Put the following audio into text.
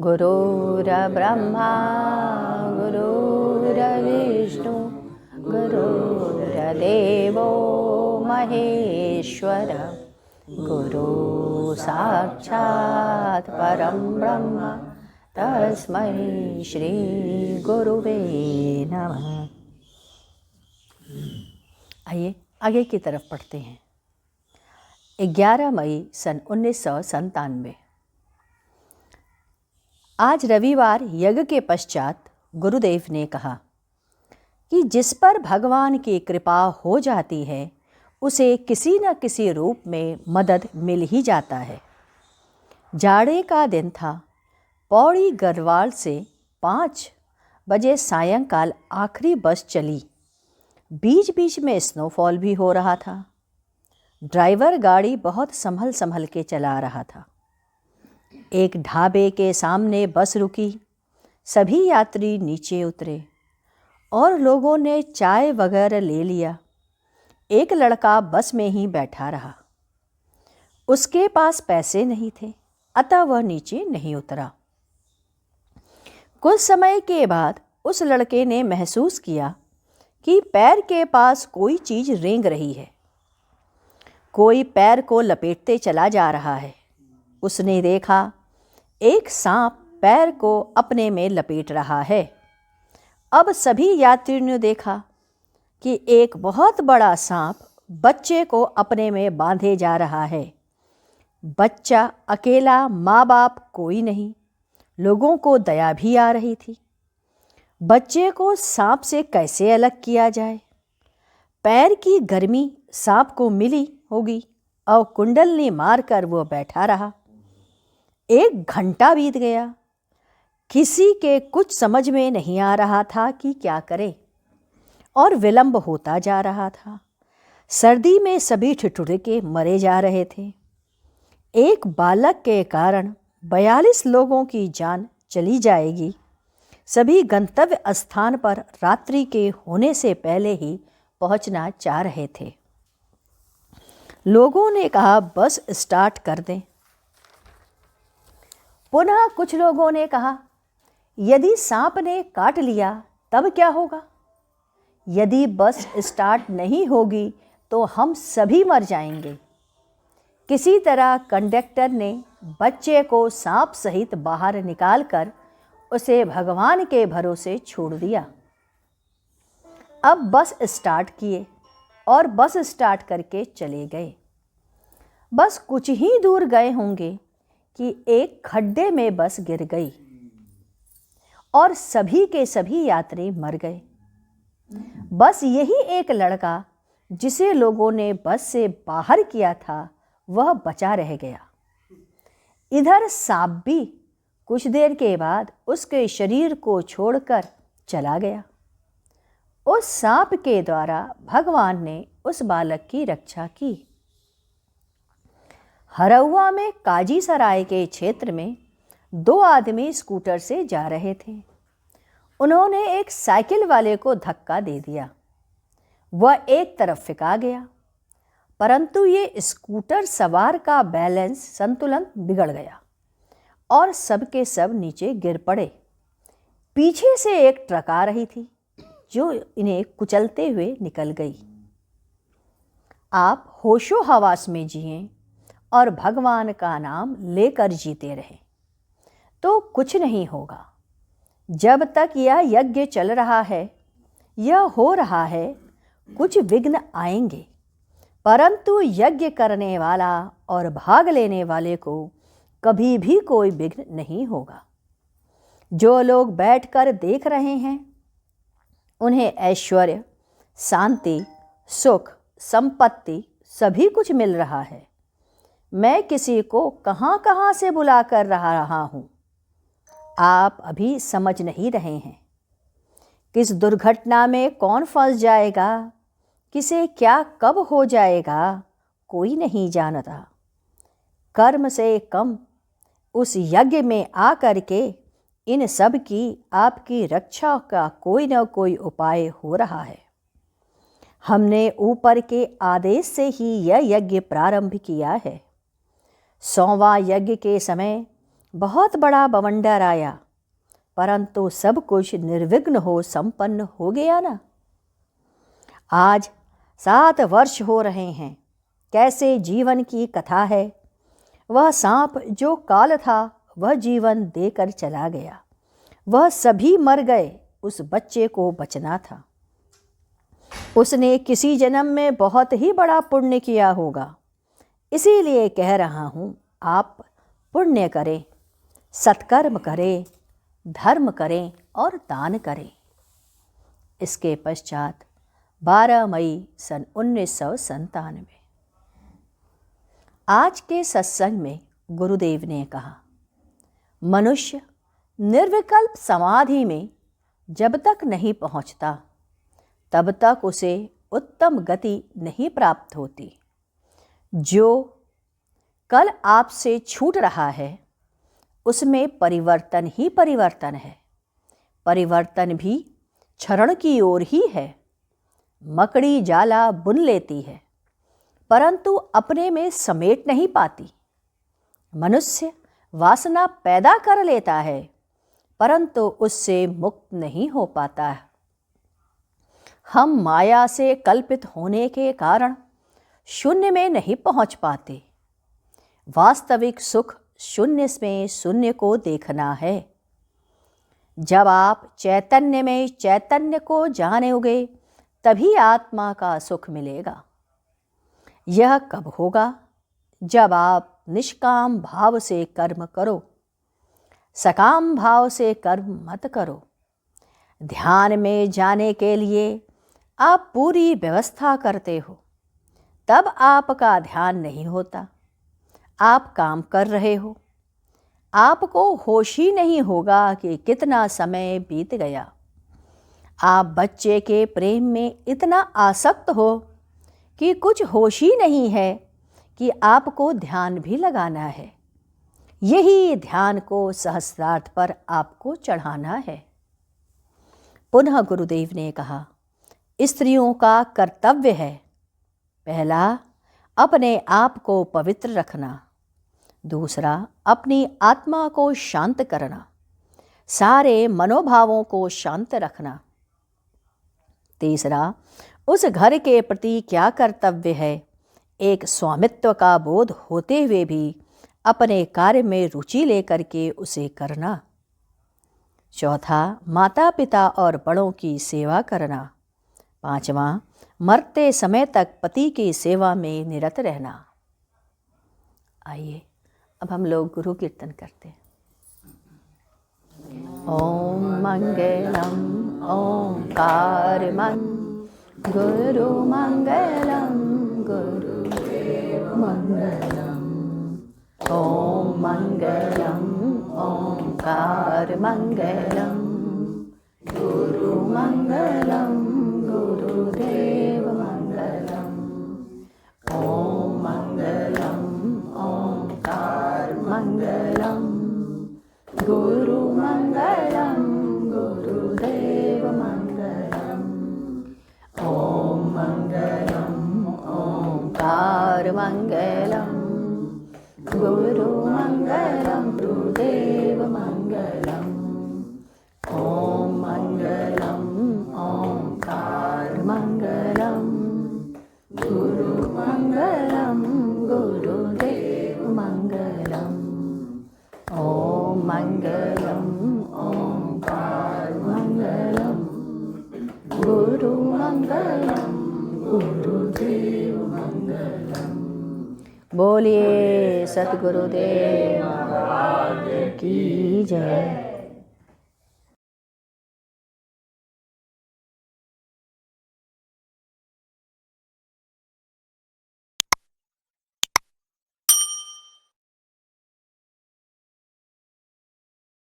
गुरुर्ब्रह्मा गुरुर्विष्णु गुरुर्देवो महेश्वर गुरु साक्षात् परं ब्रह्म तस्मै श्री गुरुवे नमः। आइए आगे की तरफ पढ़ते हैं। 11 मई सन 1997। आज रविवार यज्ञ के पश्चात गुरुदेव ने कहा कि जिस पर भगवान की कृपा हो जाती है उसे किसी न किसी रूप में मदद मिल ही जाता है। जाड़े का दिन था। पौड़ी गढ़वाल से 5 बजे सायंकाल आखिरी बस चली। बीच बीच में स्नोफॉल भी हो रहा था। ड्राइवर गाड़ी बहुत संभल संभल के चला रहा था। एक ढाबे के सामने बस रुकी। सभी यात्री नीचे उतरे और लोगों ने चाय वगैरह ले लिया। एक लड़का बस में ही बैठा रहा। उसके पास पैसे नहीं थे, अतः वह नीचे नहीं उतरा। कुछ समय के बाद उस लड़के ने महसूस किया कि पैर के पास कोई चीज़ रेंग रही है। कोई पैर को लपेटते चला जा रहा है। उसने देखा एक सांप पैर को अपने में लपेट रहा है। अब सभी यात्रियों ने देखा कि एक बहुत बड़ा सांप बच्चे को अपने में बांधे जा रहा है। बच्चा अकेला, माँ बाप कोई नहीं। लोगों को दया भी आ रही थी। बच्चे को सांप से कैसे अलग किया जाए? पैर की गर्मी सांप को मिली होगी और कुंडलनी मारकर वो बैठा रहा। 1 घंटा बीत गया। किसी के कुछ समझ में नहीं आ रहा था कि क्या करे और विलंब होता जा रहा था। सर्दी में सभी ठिठुरके मरे जा रहे थे। एक बालक के कारण 42 लोगों की जान चली जाएगी। सभी गंतव्य स्थान पर रात्रि के होने से पहले ही पहुंचना चाह रहे थे। लोगों ने कहा बस स्टार्ट कर दें। पुनः कुछ लोगों ने कहा यदि सांप ने काट लिया तब क्या होगा? यदि बस स्टार्ट नहीं होगी तो हम सभी मर जाएंगे। किसी तरह कंडक्टर ने बच्चे को सांप सहित बाहर निकालकर उसे भगवान के भरोसे छोड़ दिया। अब बस स्टार्ट किए और बस स्टार्ट करके चले गए। बस कुछ ही दूर गए होंगे कि एक खड्डे में बस गिर गई और सभी के सभी यात्री मर गए। बस यही एक लड़का जिसे लोगों ने बस से बाहर किया था वह बचा रह गया। इधर सांप भी कुछ देर के बाद उसके शरीर को छोड़कर चला गया। उस सांप के द्वारा भगवान ने उस बालक की रक्षा की। हरौआ में काजी सराय के क्षेत्र में 2 आदमी स्कूटर से जा रहे थे। उन्होंने एक साइकिल वाले को धक्का दे दिया। वह एक तरफ फेंका गया, परंतु ये स्कूटर सवार का बैलेंस संतुलन बिगड़ गया और सब के सब नीचे गिर पड़े। पीछे से एक ट्रक आ रही थी जो इन्हें कुचलते हुए निकल गई। आप होशो हवास में जिएं और भगवान का नाम लेकर जीते रहें तो कुछ नहीं होगा। जब तक यह यज्ञ चल रहा है, यह हो रहा है, कुछ विघ्न आएंगे, परंतु यज्ञ करने वाला और भाग लेने वाले को कभी भी कोई विघ्न नहीं होगा। जो लोग बैठकर देख रहे हैं उन्हें ऐश्वर्य, शांति, सुख, संपत्ति सभी कुछ मिल रहा है। मैं किसी को कहाँ कहाँ से बुला कर रहा हूँ। आप अभी समझ नहीं रहे हैं। किस दुर्घटना में कौन फंस जाएगा, किसे क्या कब हो जाएगा, कोई नहीं जानता। कर्म से कम उस यज्ञ में आकर के इन सब की आपकी रक्षा का कोई न कोई उपाय हो रहा है। हमने ऊपर के आदेश से ही यह यज्ञ प्रारंभ किया है। 100वां यज्ञ के समय बहुत बड़ा बवंडर आया, परंतु सब कुछ निर्विघ्न हो संपन्न हो गया ना। आज 7 वर्ष हो रहे हैं। कैसे जीवन की कथा है। वह सांप जो काल था वह जीवन देकर चला गया। वह सभी मर गए, उस बच्चे को बचना था। उसने किसी जन्म में बहुत ही बड़ा पुण्य किया होगा। इसीलिए कह रहा हूँ, आप पुण्य करें, सत्कर्म करें, धर्म करें और दान करें। इसके पश्चात 12 मई सन 1997 आज के सत्संग में गुरुदेव ने कहा, मनुष्य निर्विकल्प समाधि में जब तक नहीं पहुंचता तब तक उसे उत्तम गति नहीं प्राप्त होती। जो कल आपसे छूट रहा है उसमें परिवर्तन ही परिवर्तन है। परिवर्तन भी क्षरण की ओर ही है। मकड़ी जाला बुन लेती है परंतु अपने में समेट नहीं पाती। मनुष्य वासना पैदा कर लेता है परंतु उससे मुक्त नहीं हो पाता है। हम माया से कल्पित होने के कारण शून्य में नहीं पहुंच पाते। वास्तविक सुख शून्य में शून्य को देखना है। जब आप चैतन्य में चैतन्य को जानोगे तभी आत्मा का सुख मिलेगा। यह कब होगा? जब आप निष्काम भाव से कर्म करो, सकाम भाव से कर्म मत करो। ध्यान में जाने के लिए आप पूरी व्यवस्था करते हो, तब आपका ध्यान नहीं होता। आप काम कर रहे हो, आपको होश ही नहीं होगा कि कितना समय बीत गया। आप बच्चे के प्रेम में इतना आसक्त हो कि कुछ होश ही नहीं है कि आपको ध्यान भी लगाना है। यही ध्यान को सहस्रार्थ पर आपको चढ़ाना है। पुनः गुरुदेव ने कहा, स्त्रियों का कर्तव्य है, पहला अपने आप को पवित्र रखना, दूसरा अपनी आत्मा को शांत करना, सारे मनोभावों को शांत रखना, तीसरा उस घर के प्रति क्या कर्तव्य है, एक स्वामित्व का बोध होते हुए भी अपने कार्य में रुचि लेकर के उसे करना, चौथा माता पिता और बड़ों की सेवा करना, पांचवा मरते समय तक पति की सेवा में निरत रहना। आइए अब हम लोग गुरु कीर्तन करते हैं। ओम मंगलम ओंकार गुरु मंगलम गुरुदेव मंगलम। ओम मंगलम ओंकार मंगलम गुरु मंगलम गुरुदेव मंगलम। ओम मंगलम ओंकार मंगलम गुरु मंगलम गुरुदेव मंगलम। ओम मंगलम ओंकार मंगलम गुरु मंगलम गुरुदेव मंगलम। ओम मंगलम ओंकार मंगलम गुरु मंगलम गुरुदेव मंगलम। ओम मंगलम ओंकार मंगलम गुरु मंगलम गुरुदेव मंगलम। बोलिए सतगुरुदेव की जय।